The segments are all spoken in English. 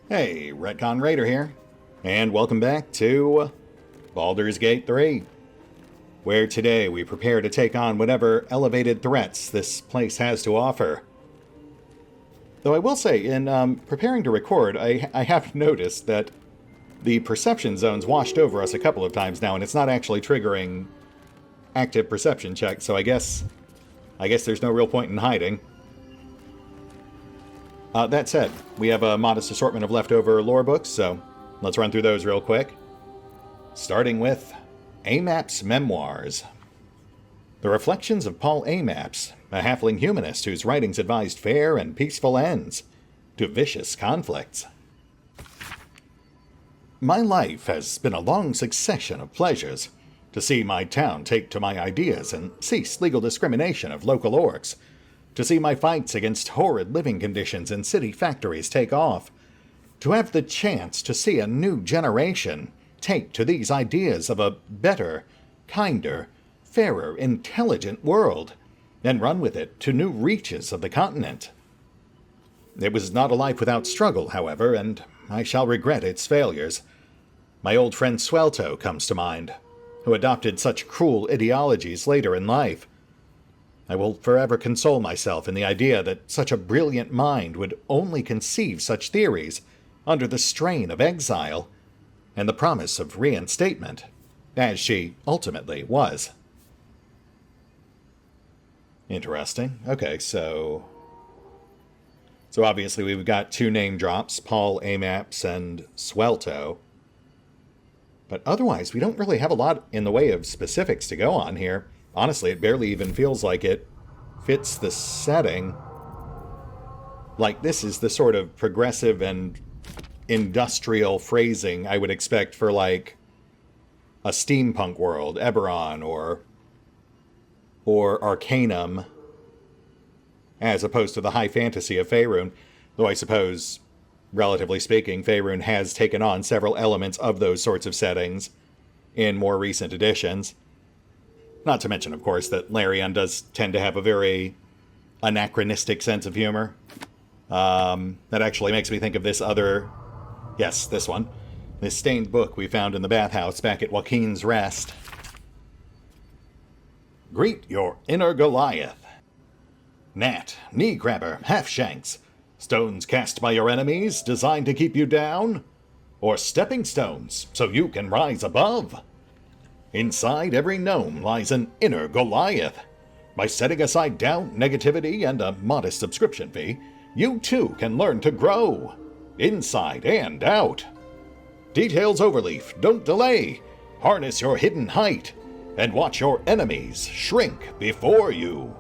Hey, RetconRaider here, and welcome back to Baldur's Gate 3, where today we prepare to take on whatever elevated threats this place has to offer. Though I will say, in preparing to record, I have noticed that the perception zone's washed over us a couple of times now, and it's not actually triggering active perception checks, so I guess there's no real point in hiding. That said, we have a modest assortment of leftover lore books, so let's run through those real quick. Starting with Amap's Memoirs. The Reflections of Paul Amaps, a halfling humanist whose writings advised fair and peaceful ends to vicious conflicts. My life has been a long succession of pleasures. To see my town take to my ideas and cease legal discrimination of local orcs. To see my fights against horrid living conditions in city factories take off. To have the chance to see a new generation take to these ideas of a better, kinder, fairer, intelligent world, and run with it to new reaches of the continent. It was not a life without struggle, however, and I shall regret its failures. My old friend Swelto comes to mind, who adopted such cruel ideologies later in life. I will forever console myself in the idea that such a brilliant mind would only conceive such theories under the strain of exile and the promise of reinstatement, as she ultimately was. Interesting. Okay, so obviously we've got two name drops, Paul Amaps and Swelto. But otherwise, we don't really have a lot in the way of specifics to go on here. Honestly, it barely even feels like it fits the setting. Like, this is the sort of progressive and industrial phrasing I would expect for, like, a steampunk world, Eberron, or Arcanum, as opposed to the high fantasy of Faerun. Though I suppose, relatively speaking, Faerun has taken on several elements of those sorts of settings in more recent editions. Not to mention, of course, that Larian does tend to have a very anachronistic sense of humor. That actually makes me think of this other... Yes, this one. This stained book we found in the bathhouse back at Joaquin's Rest. Greet your inner Goliath. Gnat, knee grabber, half shanks. Stones cast by your enemies designed to keep you down? Or stepping stones so you can rise above? Inside every gnome lies an inner Goliath. By setting aside doubt, negativity, and a modest subscription fee, you too can learn to grow, inside and out. Details Overleaf, don't delay. Harness your hidden height, and watch your enemies shrink before you.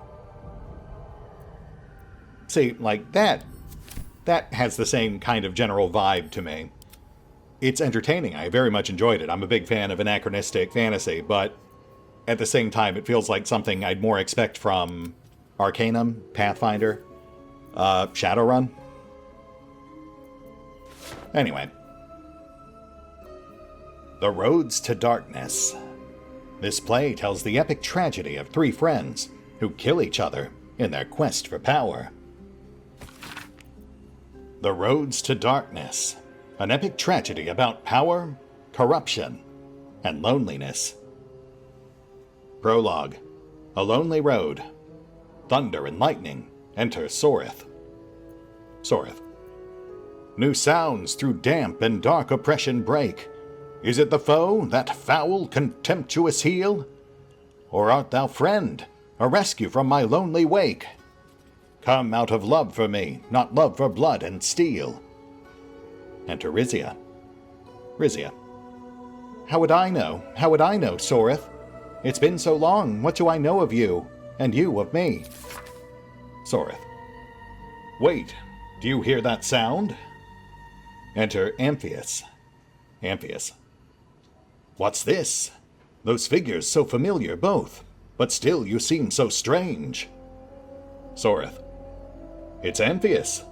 See, like that has the same kind of general vibe to me. It's entertaining. I very much enjoyed it. I'm a big fan of anachronistic fantasy, but at the same time, it feels like something I'd more expect from Arcanum, Pathfinder, Shadowrun. Anyway. The Roads to Darkness. This play tells the epic tragedy of three friends who kill each other in their quest for power. The Roads to Darkness. An epic tragedy about power, corruption, and loneliness. Prologue. A lonely road. Thunder and lightning. Enter Sorith. Sorith. New sounds through damp and dark oppression break. Is it the foe, that foul, contemptuous heel? Or art thou friend, a rescue from my lonely wake? Come out of love for me, not love for blood and steel. Enter Rizia. Rizia. How would I know? How would I know, Sorith? It's been so long, what do I know of you, and you of me? Sorith. Wait, do you hear that sound? Enter Amphius. Amphius. What's this? Those figures so familiar both, but still you seem so strange. Sorith. It's Amphius.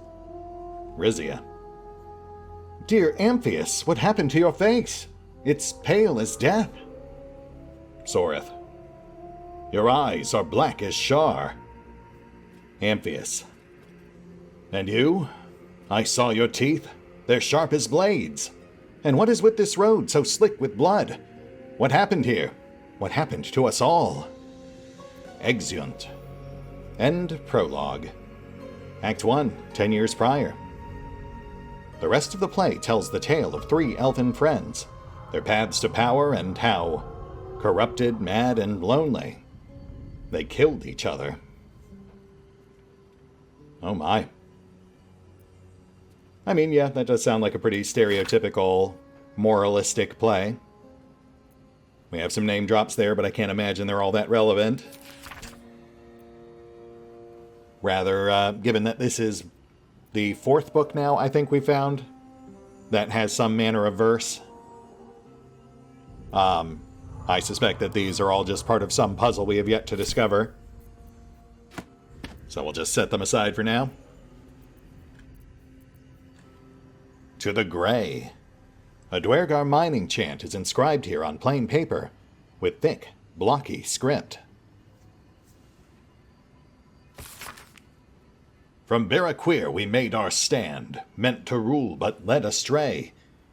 Rizia. Dear Amphius, what happened to your face? It's pale as death. Sorith. Your eyes are black as Shar. Amphius. And you? I saw your teeth. They're sharp as blades. And what is with this road so slick with blood? What happened here? What happened to us all? Exeunt. End prologue. Act 1, 10 years prior. The rest of the play tells the tale of 3 elven friends, their paths to power and how, corrupted, mad, and lonely, they killed each other. Oh my. I mean, yeah, that does sound like a pretty stereotypical, moralistic play. We have some name drops there, but I can't imagine they're all that relevant. Rather, given that this is the 4th book now, I think we found, that has some manner of verse. I suspect that these are all just part of some puzzle we have yet to discover. So we'll just set them aside for now. To the Grey. A Dwergar mining chant is inscribed here on plain paper, with thick, blocky script. From Barraqueer we made our stand, meant to rule but led astray.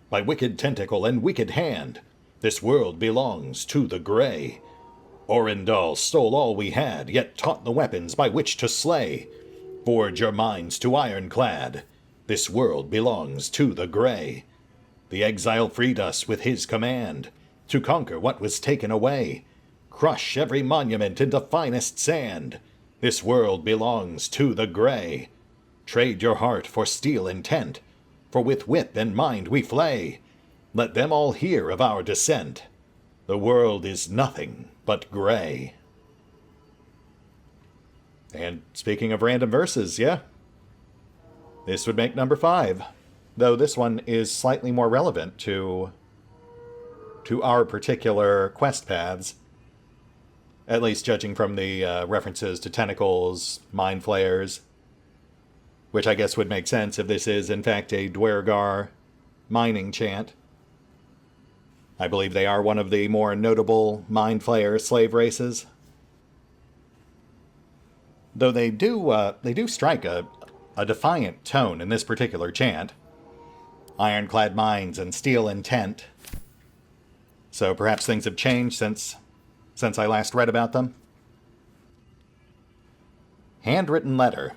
By wicked tentacle and wicked hand, this world belongs to the Grey. Orendal stole all we had, yet taught the weapons by which to slay. Forge your minds to ironclad, this world belongs to the Grey. The exile freed us with his command, to conquer what was taken away. Crush every monument into finest sand, this world belongs to the Grey. Trade your heart for steel intent, for with wit and mind we flay. Let them all hear of our descent. The world is nothing but Grey. And speaking of random verses, yeah, this would make number 5. Though this one is slightly more relevant to our particular quest paths. At least judging from the references to tentacles, mind flayers. Which I guess would make sense if this is in fact a Dwergar mining chant. I believe they are one of the more notable mind flayer slave races. Though they do strike a defiant tone in this particular chant. Ironclad minds and steel intent. So perhaps things have changed since I last read about them. Handwritten letter.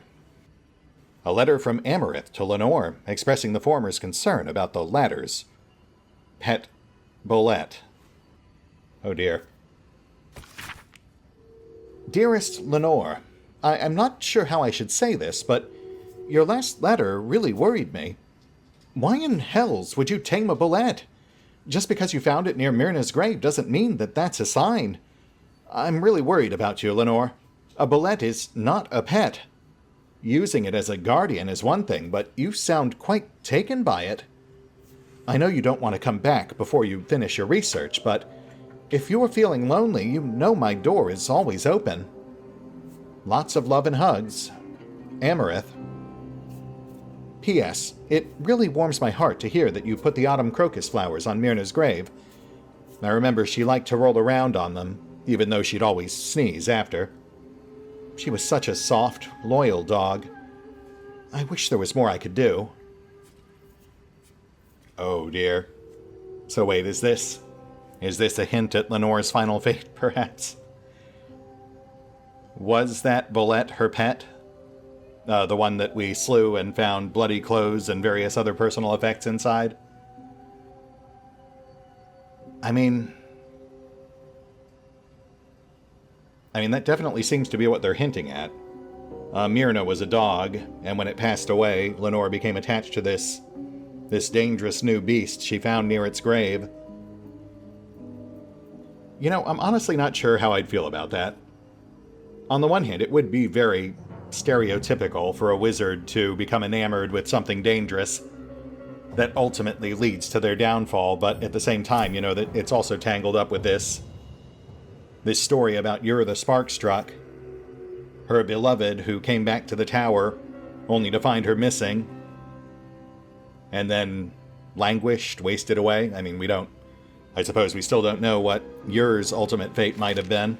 A letter from Amarith to Lenore, expressing the former's concern about the latter's pet bullet. Oh dear. Dearest Lenore, I'm not sure how I should say this, but your last letter really worried me. Why in hells would you tame a bullet? Just because you found it near Myrna's grave doesn't mean that that's a sign. I'm really worried about you, Lenore. A bullet is not a pet. Using it as a guardian is one thing, but you sound quite taken by it. I know you don't want to come back before you finish your research, but if you're feeling lonely, you know my door is always open. Lots of love and hugs. Amarith. P.S. It really warms my heart to hear that you put the autumn crocus flowers on Myrna's grave. I remember she liked to roll around on them, even though she'd always sneeze after. She was such a soft, loyal dog. I wish there was more I could do. Oh dear. So wait, is this a hint at Lenore's final fate, perhaps? Was that bullet her pet? The one that we slew and found bloody clothes and various other personal effects inside? I mean, that definitely seems to be what they're hinting at. Myrna was a dog, and when it passed away, Lenore became attached to this dangerous new beast she found near its grave. You know, I'm honestly not sure how I'd feel about that. On the one hand, it would be very stereotypical for a wizard to become enamored with something dangerous that ultimately leads to their downfall, but at the same time, you know, that it's also tangled up with this story about Ur the Sparkstruck, her beloved who came back to the tower only to find her missing, and then languished, wasted away. I mean, I suppose we still don't know what Ur's ultimate fate might have been.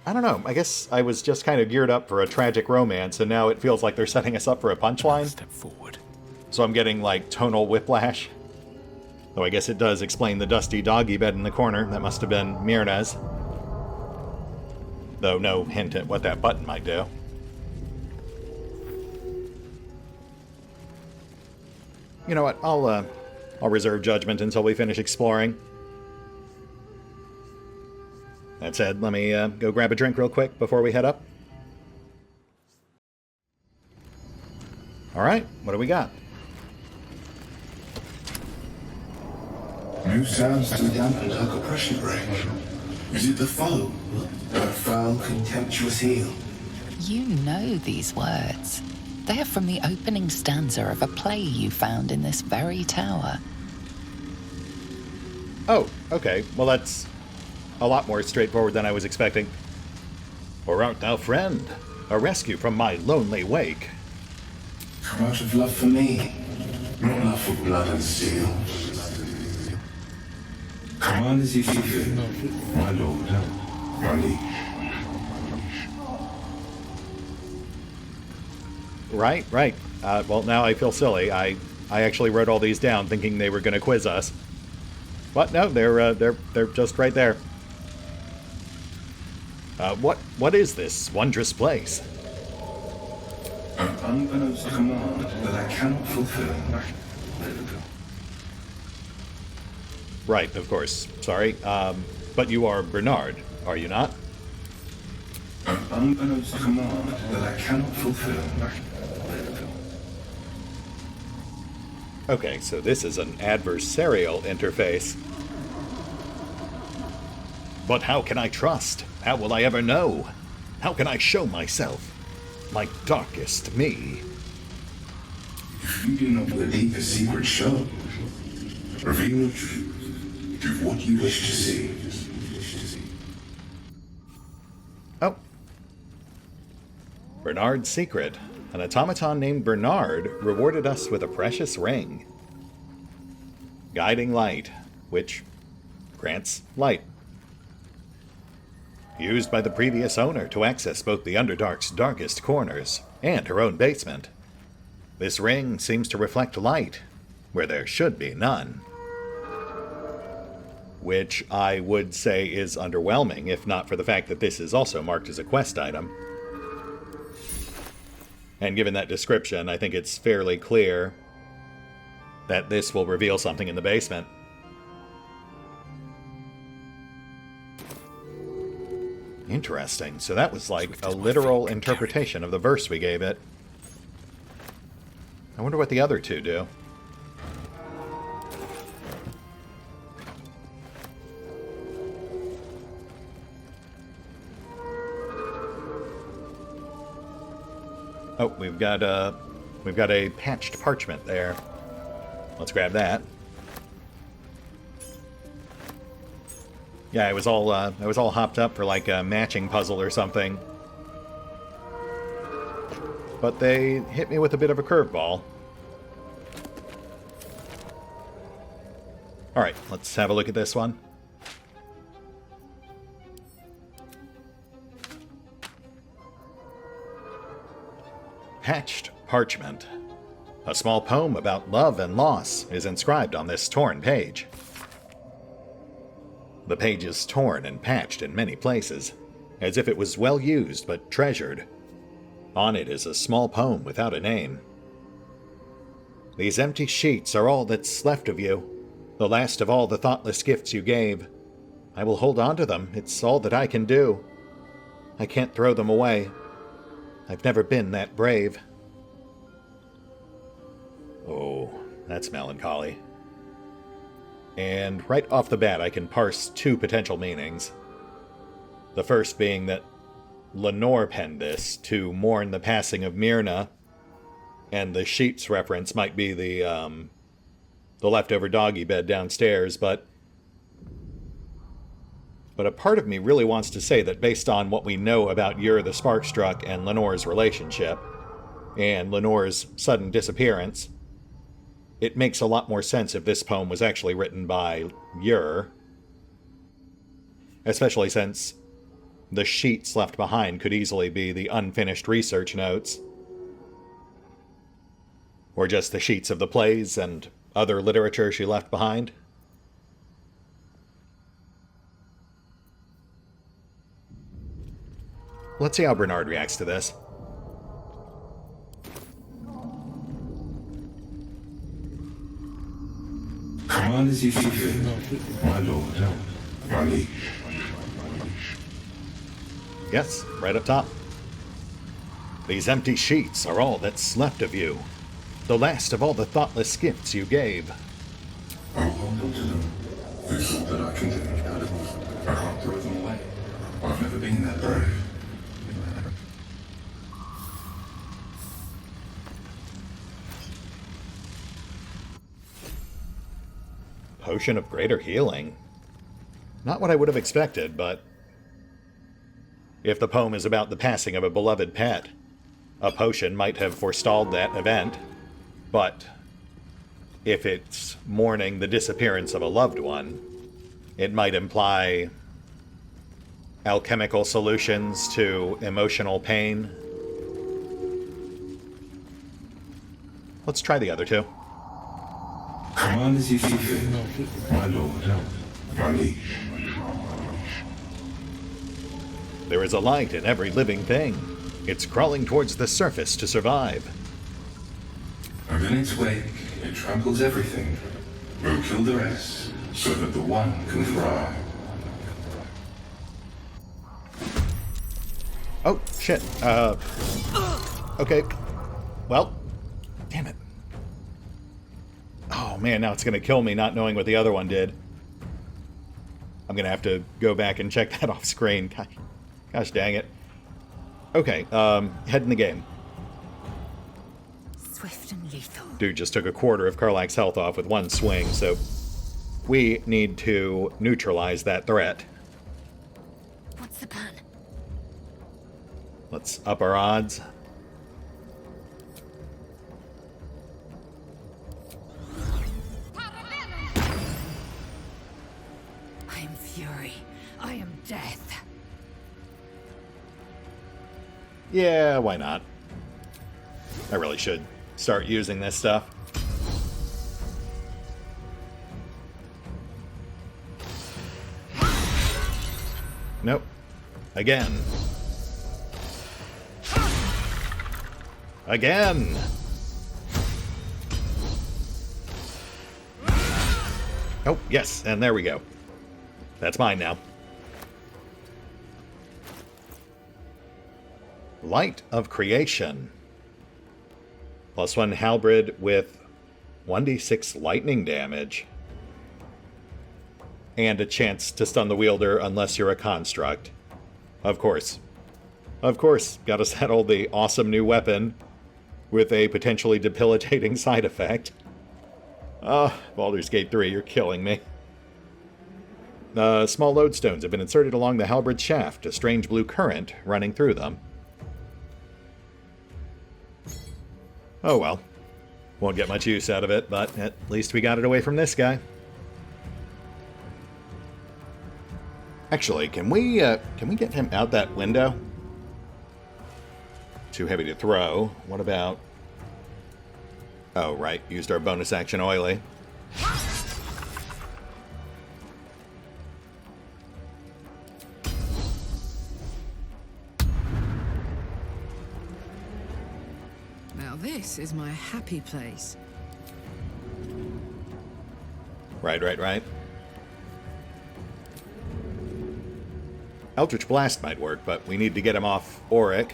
I don't know, I guess I was just kind of geared up for a tragic romance, and now it feels like they're setting us up for a punchline. Step forward. So I'm getting, like, tonal whiplash. Though I guess it does explain the dusty doggy bed in the corner. That must have been Myrna's. Though no hint at what that button might do. You know what? I'll reserve judgment until we finish exploring. That said, let me go grab a drink real quick before we head up. Alright, what do we got? New sounds to the damp and dark oppression range. Is it the foe? That foul, contemptuous heel? You know these words. They are from the opening stanza of a play you found in this very tower. Oh, okay. Well, that's a lot more straightforward than I was expecting. Or art thou friend? A rescue from my lonely wake. Come out of love for me, not love for blood and steel. Command as you see fit, my lord, my liege. Right. Well, now I feel silly. I actually wrote all these down thinking they were going to quiz us. But no, they're just right there. What is this wondrous place? An unbeknownst command that I cannot fulfill. Right, of course. Sorry. But you are Bernard, are you not? An unbeknownst command that I cannot fulfill. Okay, so this is an adversarial interface. But how can I trust? How will I ever know? How can I show myself? My darkest me? If you do not the deepest secret show, reveal the truth. Do what you wish to see. Oh. Bernard's secret. An automaton named Bernard rewarded us with a precious ring. Guiding light, which grants light. Used by the previous owner to access both the Underdark's darkest corners and her own basement. This ring seems to reflect light where there should be none. Which I would say is underwhelming, if not for the fact that this is also marked as a quest item. And given that description, I think it's fairly clear that this will reveal something in the basement. Interesting. So that was like a literal interpretation of the verse we gave it. I wonder what the other two do. Oh, we've got a patched parchment there. Let's grab that. Yeah, I was all hopped up for like a matching puzzle or something. But they hit me with a bit of a curveball. Alright, let's have a look at this one. Patched parchment. A small poem about love and loss is inscribed on this torn page. The page is torn and patched in many places, as if it was well used but treasured. On it is a small poem without a name. These empty sheets are all that's left of you, the last of all the thoughtless gifts you gave. I will hold on to them, it's all that I can do. I can't throw them away. I've never been that brave. Oh, that's melancholy. And right off the bat, I can parse two potential meanings. The first being that Lenore penned this to mourn the passing of Myrna, and the sheets reference might be the leftover doggy bed downstairs, but a part of me really wants to say that based on what we know about Ur the Sparkstruck and Lenore's relationship, and Lenore's sudden disappearance, it makes a lot more sense if this poem was actually written by Ur, especially since the sheets left behind could easily be the unfinished research notes. Or just the sheets of the plays and other literature she left behind? Let's see how Bernard reacts to this. Command as you see fit, my lord, my liege. Yes, right up top. These empty sheets are all that's left of you. The last of all the thoughtless gifts you gave. I will hold on to them. This is all that I can do. I can't throw them away. I've never been that brave. Potion of greater healing. Not what I would have expected, but if the poem is about the passing of a beloved pet, a potion might have forestalled that event. But if it's mourning the disappearance of a loved one, it might imply alchemical solutions to emotional pain. Let's try the other two. Command as you see fit, my lord, my liege. There is a light in every living thing. It's crawling towards the surface to survive. And in its wake, it tramples everything. We'll kill the rest, so that the one can thrive. Oh, shit. Okay. Well, damn it. Oh, man, now it's going to kill me not knowing what the other one did. I'm going to have to go back and check that off screen. Gosh dang it. Okay, head in the game. Swift and lethal. Dude just took a quarter of Karlach's health off with one swing, so we need to neutralize that threat. What's the plan? Let's up our odds. I am fury. I am death. Yeah, why not? I really should start using this stuff. Nope. Again. Again! Oh, yes, and there we go. That's mine now. Light of Creation. +1 halberd with 1d6 lightning damage. And a chance to stun the wielder unless you're a construct. Of course. Of course, gotta settle the awesome new weapon with a potentially debilitating side effect. Baldur's Gate 3, you're killing me. Small lodestones have been inserted along the halberd shaft, a strange blue current running through them. Oh well. Won't get much use out of it, but at least we got it away from this guy. Actually, can we get him out that window? Too heavy to throw. What about... Oh, right. Used our bonus action oily. Now this is my happy place. Right. Eldritch Blast might work, but we need to get him off Auric.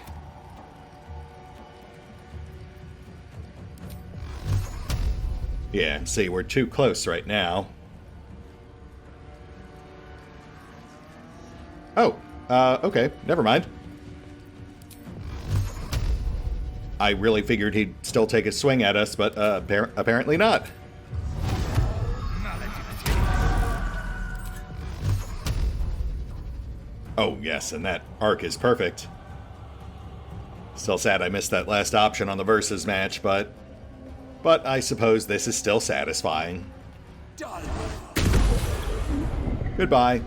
Yeah, see, we're too close right now. Oh, okay, never mind. I really figured he'd still take a swing at us, but apparently not. Oh, yes, and that arc is perfect. Still sad I missed that last option on the Versus match, but I suppose this is still satisfying. Goodbye.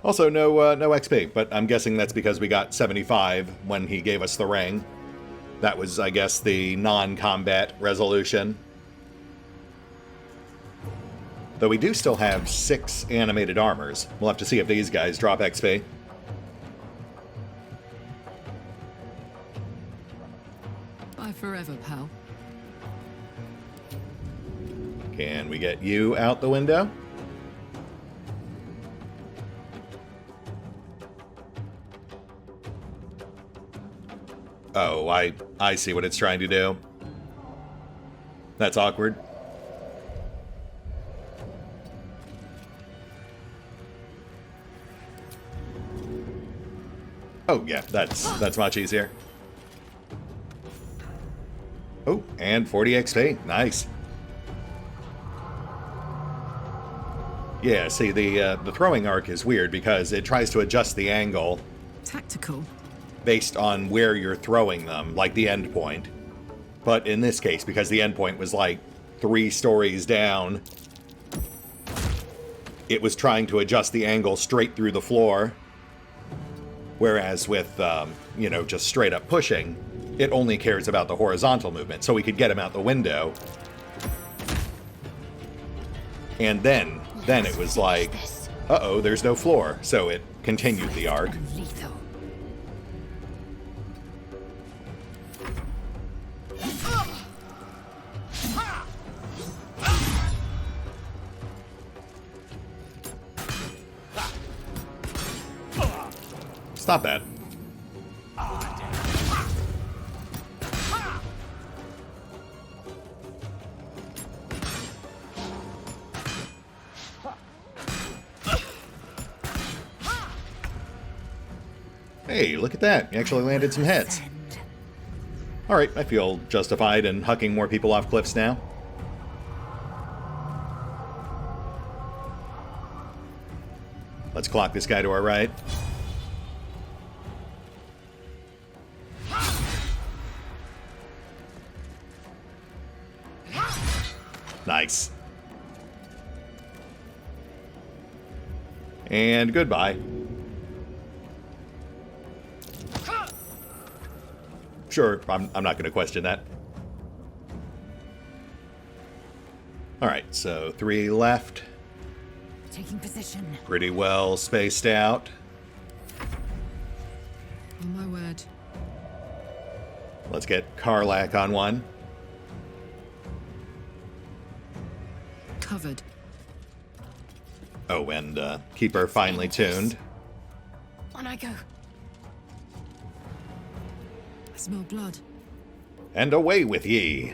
Also, no XP, but I'm guessing that's because we got 75 when he gave us the ring. That was, I guess, the non-combat resolution. Though we do still have 6 animated armors. We'll have to see if these guys drop XP. Bye forever, pal. Can we get you out the window? Oh, I see what it's trying to do. That's awkward. Oh, yeah, that's much easier. Oh, and 40 XP. Nice. Yeah, see, the throwing arc is weird because it tries to adjust the angle Tactical. based on where you're throwing them, like the end point. But in this case, because the end point was like 3 stories down, it was trying to adjust the angle straight through the floor. Whereas with, you know, just straight up pushing, it only cares about the horizontal movement. So we could get him out the window. And then it was like, uh-oh, there's no floor. So it continued the arc. Lethal. Stop that. Hey, look at that. You actually landed some hits. Alright, I feel justified in hucking more people off cliffs now. Let's clock this guy to our right. Nice. And goodbye. Sure, I'm not going to question that. Alright, so 3 left. Taking position. Pretty well spaced out. On my word. Let's get Karlak on one. Covered. Oh, and keep her finely tuned. On I go. I smell blood. And away with ye.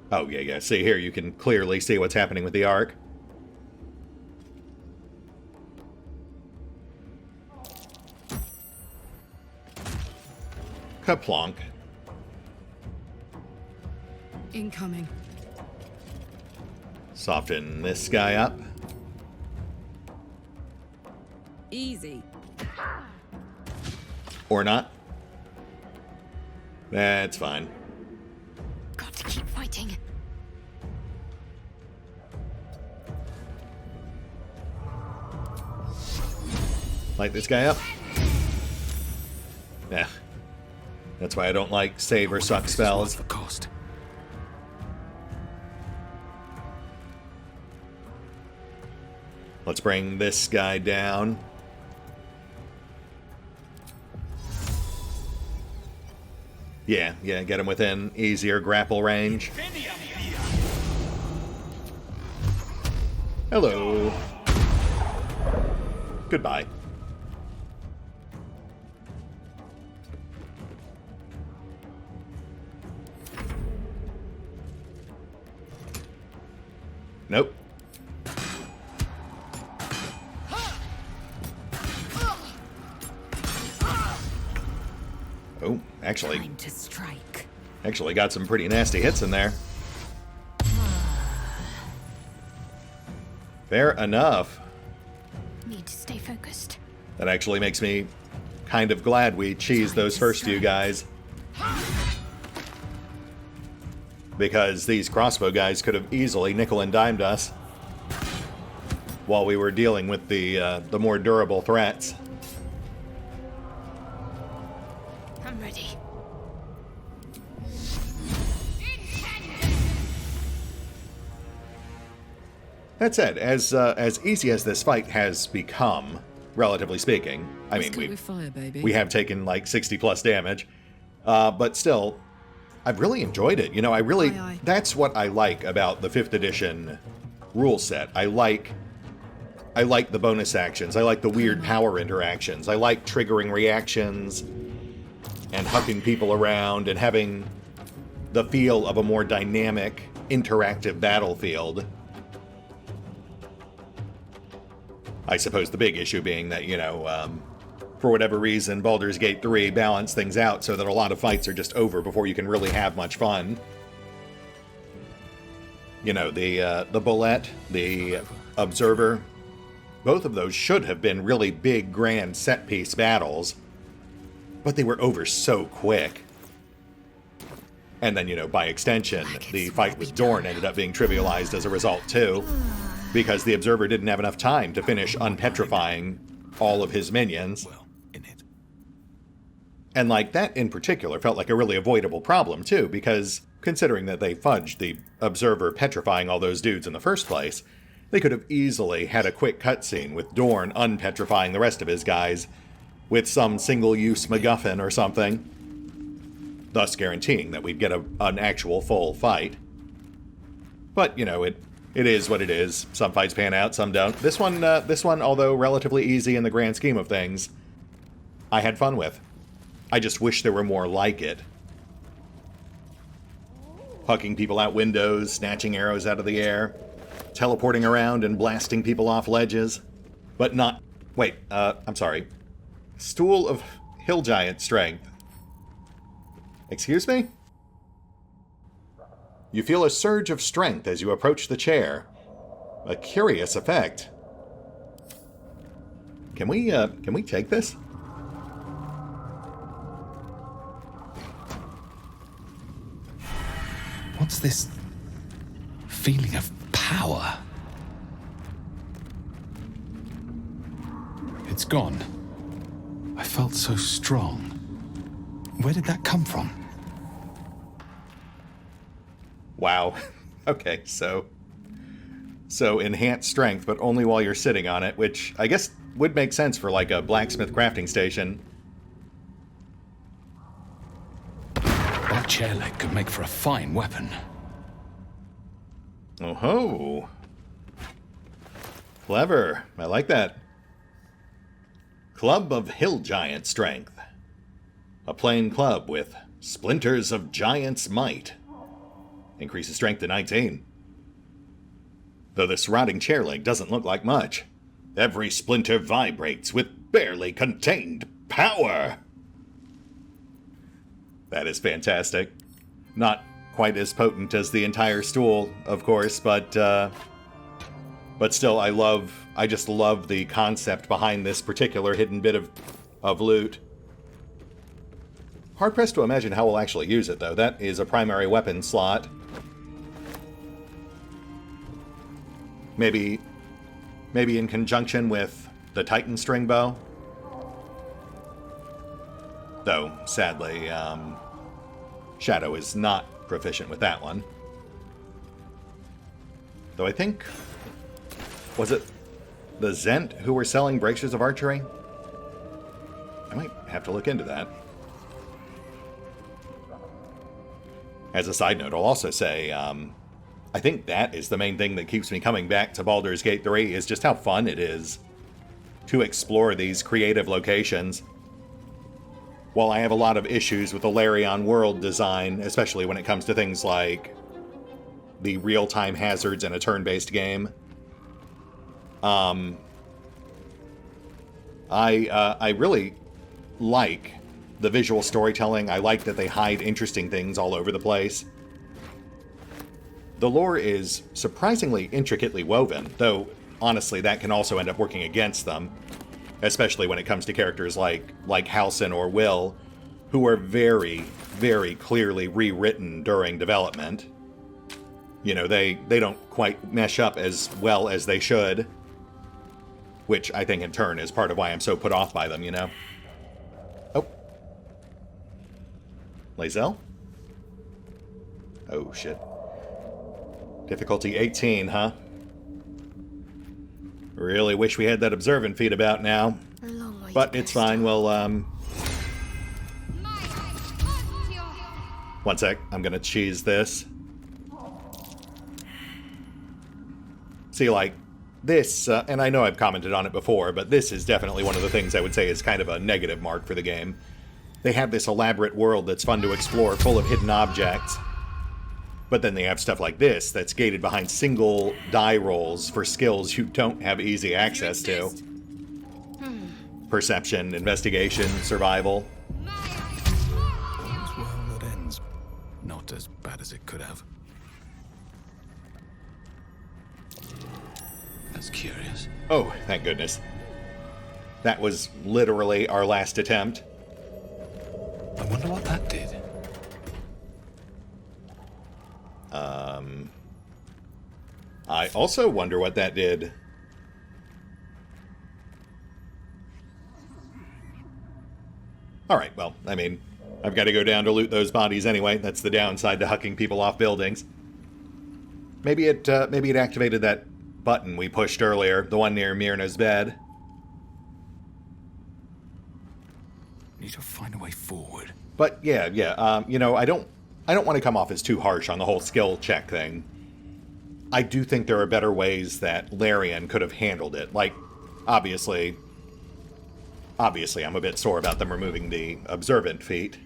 Oh, yeah. See here, you can clearly see what's happening with the arc. Kaplonk. Incoming. Soften this guy up. Easy. Or not. That's fine. Got to keep fighting. Light this guy up. Yeah. That's why I don't like save or suck spells. The cost. Let's bring this guy down. Yeah, get him within easier grapple range. Hello. Goodbye. Nope. Oh, actually Time to strike. got some pretty nasty hits in there. Fair enough. Need to stay focused. That actually makes me kind of glad we cheesed those first few guys. Because these crossbow guys could have easily nickel and dimed us. while we were dealing with the more durable threats. I'm ready. That said, as easy as this fight has become, relatively speaking, I mean, we have taken like 60 plus damage, but still, I've really enjoyed it. You know, that's what I like about the 5th edition rule set. I like the bonus actions. I like the weird power interactions. I like triggering reactions and hucking people around and having the feel of a more dynamic, interactive battlefield. I suppose the big issue being that, you know, for whatever reason, Baldur's Gate 3 balanced things out so that a lot of fights are just over before you can really have much fun. You know, the Bullet, the Observer, both of those should have been really big, grand, set-piece battles, but they were over so quick. And then, you know, by extension, the fight with Dorn ended up being trivialized as a result, too, because the Observer didn't have enough time to finish unpetrifying all of his minions. And, like, that in particular felt like a really avoidable problem, too, because considering that they fudged the Observer petrifying all those dudes in the first place, they could have easily had a quick cutscene with Dorn unpetrifying the rest of his guys with some single-use MacGuffin or something, thus guaranteeing that we'd get an actual full fight. But, you know, it is what it is. Some fights pan out, some don't. This one, although relatively easy in the grand scheme of things, I had fun with. I just wish there were more like it. Hucking people out windows, snatching arrows out of the air, teleporting around and blasting people off ledges. But not... Wait, I'm sorry. Stool of Hill Giant Strength. Excuse me? You feel a surge of strength as you approach the chair. A curious effect. Can we take this? What's this feeling of power? It's gone. I felt so strong. Where did that come from? Wow. Okay, so enhanced strength, but only while you're sitting on it, which I guess would make sense for like a blacksmith crafting station. That chair leg could make for a fine weapon. Oh ho. Clever. I like that. Club of Hill Giant Strength. A plain club with splinters of giant's might. Increases strength to 19. Though this rotting chair leg doesn't look like much. Every splinter vibrates with barely contained power. That is fantastic. Not quite as potent as the entire stool, of course, but still, I just love the concept behind this particular hidden bit of loot. Hard-pressed to imagine how we'll actually use it, though. That is a primary weapon slot. Maybe in conjunction with the Titan string bow. Though, sadly, Shadow is not proficient with that one. Though I think... Was it the Zent who were selling bracers of archery? I might have to look into that. As a side note, I'll also say, I think that is the main thing that keeps me coming back to Baldur's Gate 3, is just how fun it is to explore these creative locations. While I have a lot of issues with the Larian world design, especially when it comes to things like the real-time hazards in a turn-based game, I really like the visual storytelling. I like that they hide interesting things all over the place. The lore is surprisingly intricately woven, though honestly that can also end up working against them, especially when it comes to characters like Halsin or Will, who are very, very clearly rewritten during development. You know, they don't quite mesh up as well as they should. which I think in turn is part of why I'm so put off by them, you know? Oh. Lae'zel? Oh, shit. Difficulty 18, huh? Really wish we had that observant feat about now. But it's fine, we'll, One sec, I'm gonna cheese this. See, like, this, and I know I've commented on it before, but this is definitely one of the things I would say is kind of a negative mark for the game. They have this elaborate world that's fun to explore, full of hidden objects. But then they have stuff like this that's gated behind single die rolls for skills you don't have easy access to. Perception, investigation, survival. All's well that ends. Not as bad as it could have. That's curious. Oh, thank goodness. That was literally our last attempt. I wonder what that did. I also wonder what that did. Alright, well, I mean, I've got to go down to loot those bodies anyway. That's the downside to hucking people off buildings. Maybe it activated that button we pushed earlier, the one near Myrna's bed. Need to find a way forward. But yeah, you know, I don't want to come off as too harsh on the whole skill check thing. I do think there are better ways that Larian could have handled it. Like, obviously I'm a bit sore about them removing the observant feat.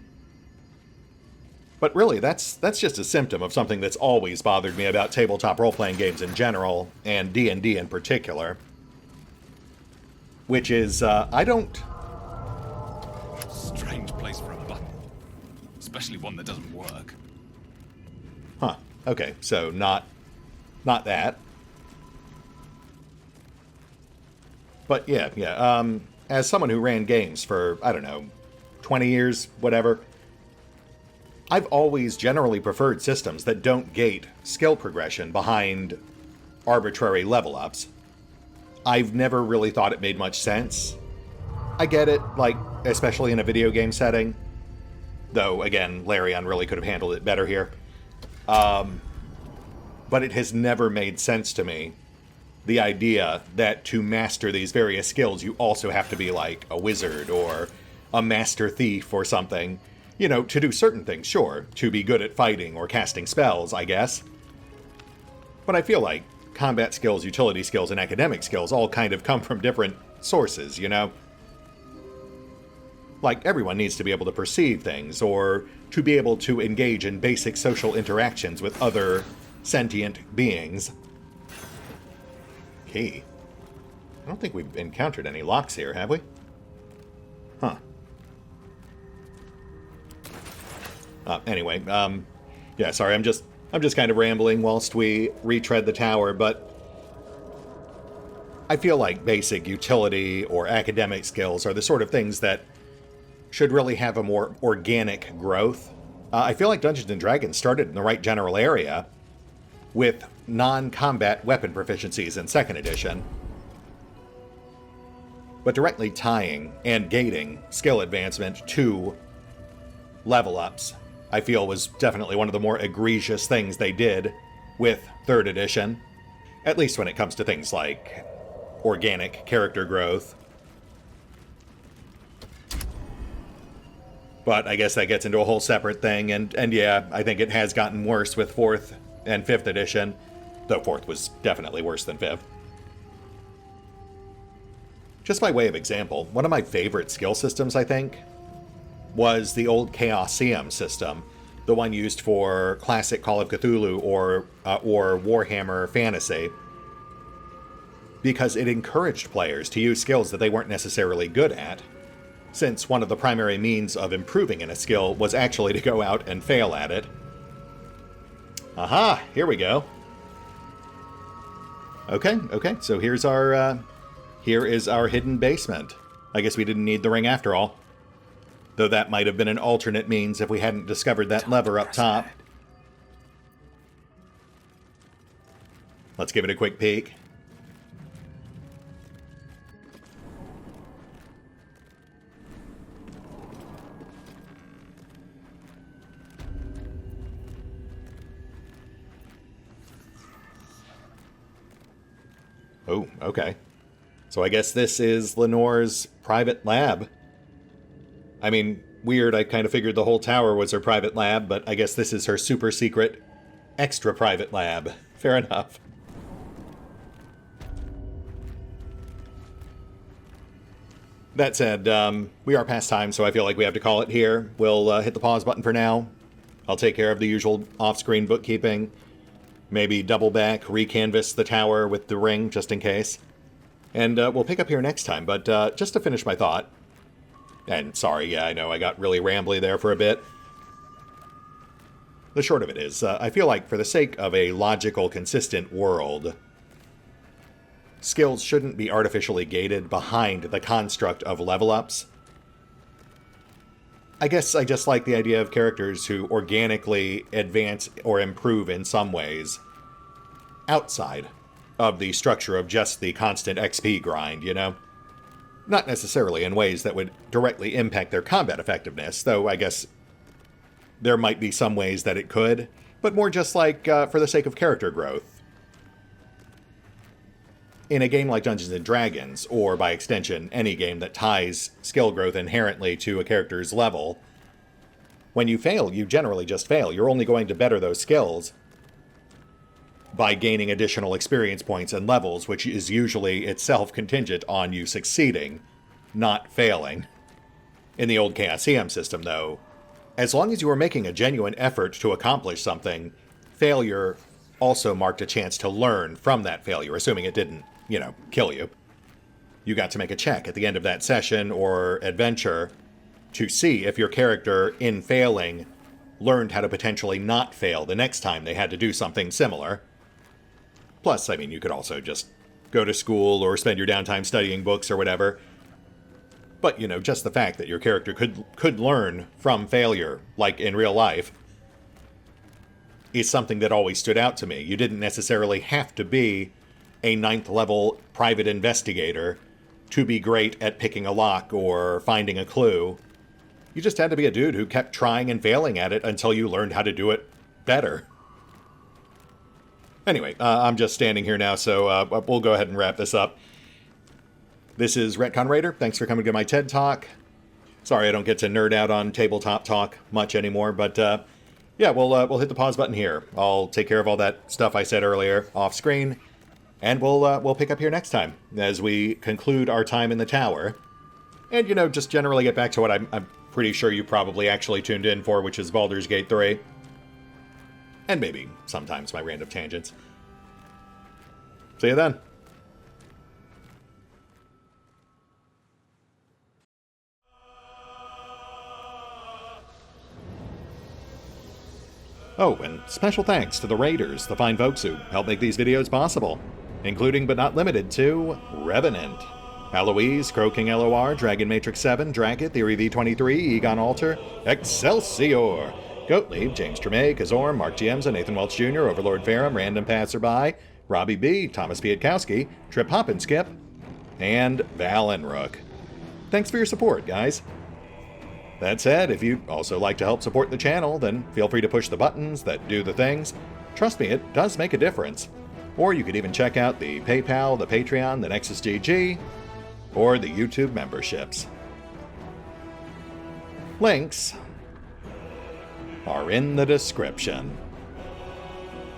But really, that's just a symptom of something that's always bothered me about tabletop role-playing games in general, and D&D in particular. Which is, I don't... Strange place for a button. Especially one that doesn't work. Huh. Okay, so not that. But yeah, as someone who ran games for, I don't know, 20 years, whatever, I've always generally preferred systems that don't gate skill progression behind arbitrary level ups. I've never really thought it made much sense. I get it, like, especially in a video game setting. Though, again, Larian really could have handled it better here. But it has never made sense to me, the idea that to master these various skills, you also have to be like a wizard or a master thief or something. You know, to do certain things, sure. To be good at fighting or casting spells, I guess. But I feel like combat skills, utility skills, and academic skills all kind of come from different sources, you know? Like, everyone needs to be able to perceive things, or to be able to engage in basic social interactions with other sentient beings. Key. I don't think we've encountered any locks here, have we? Huh. Anyway, yeah, sorry, I'm just kind of rambling whilst we retread the tower, but I feel like basic utility or academic skills are the sort of things that should really have a more organic growth. I feel like Dungeons & Dragons started in the right general area with non-combat weapon proficiencies in 2nd edition. But directly tying and gating skill advancement to level ups, I feel, was definitely one of the more egregious things they did with 3rd edition. At least when it comes to things like organic character growth. But I guess that gets into a whole separate thing, and yeah, I think it has gotten worse with 4th and 5th edition, though 4th was definitely worse than 5th. Just by way of example, one of my favorite skill systems, I think, was the old Chaosium system, the one used for classic Call of Cthulhu or Warhammer Fantasy, because it encouraged players to use skills that they weren't necessarily good at, since one of the primary means of improving in a skill was actually to go out and fail at it. Aha! Here we go. Okay, so here is our hidden basement. I guess we didn't need the ring after all. Though that might have been an alternate means if we hadn't discovered that lever up top. Let's give it a quick peek. Oh, okay. So I guess this is Lenore's private lab. I mean, weird, I kind of figured the whole tower was her private lab, but I guess this is her super secret, extra private lab. Fair enough. That said, we are past time, so I feel like we have to call it here. We'll hit the pause button for now. I'll take care of the usual off-screen bookkeeping. Maybe double back, recanvas the tower with the ring, just in case. And we'll pick up here next time, but just to finish my thought. And sorry, yeah, I know I got really rambly there for a bit. The short of it is, I feel like for the sake of a logical, consistent world, skills shouldn't be artificially gated behind the construct of level-ups. I guess I just like the idea of characters who organically advance or improve in some ways outside of the structure of just the constant XP grind, you know? Not necessarily in ways that would directly impact their combat effectiveness, though I guess there might be some ways that it could, but more just like for the sake of character growth. In a game like Dungeons & Dragons, or by extension, any game that ties skill growth inherently to a character's level, when you fail, you generally just fail. You're only going to better those skills by gaining additional experience points and levels, which is usually itself contingent on you succeeding, not failing. In the old Chaosium system, though, as long as you were making a genuine effort to accomplish something, failure also marked a chance to learn from that failure, assuming it didn't, you know, kill you. You got to make a check at the end of that session or adventure to see if your character, in failing, learned how to potentially not fail the next time they had to do something similar. Plus, I mean, you could also just go to school or spend your downtime studying books or whatever. But, you know, just the fact that your character could learn from failure, like in real life, is something that always stood out to me. You didn't necessarily have to be a 9th level private investigator to be great at picking a lock or finding a clue. You just had to be a dude who kept trying and failing at it until you learned how to do it better. Anyway, I'm just standing here now, so we'll go ahead and wrap this up. This is RetconRaider. Thanks for coming to my TED Talk. Sorry I don't get to nerd out on tabletop talk much anymore, but yeah, we'll hit the pause button here. I'll take care of all that stuff I said earlier off screen, and we'll pick up here next time as we conclude our time in the tower. And, you know, just generally get back to what I'm pretty sure you probably actually tuned in for, which is Baldur's Gate 3. And maybe sometimes my random tangents. See you then. Oh, and special thanks to the Raiders, the fine folks who help make these videos possible, including but not limited to Revenant, Alois, CrowkingLoR, Dragon Matrix 7, Drakiith, Theory V23, EgonAlter, Exsellsior, Gottlieb, James Trimmier, Kazorm, Mark Giemza, Nathan Welch Jr., OverlordPherom, RandomPassrby, RobbyB, Tomasz Piątkowski, Triphoppenskip, and Valinrook. Thanks for your support, guys. That said, if you'd also like to help support the channel, then feel free to push the buttons that do the things. Trust me, it does make a difference. Or you could even check out the PayPal, the Patreon, the Nexus GG, or the YouTube memberships. Links are in the description.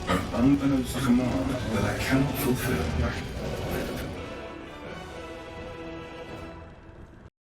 An unannounced command that I cannot fulfill.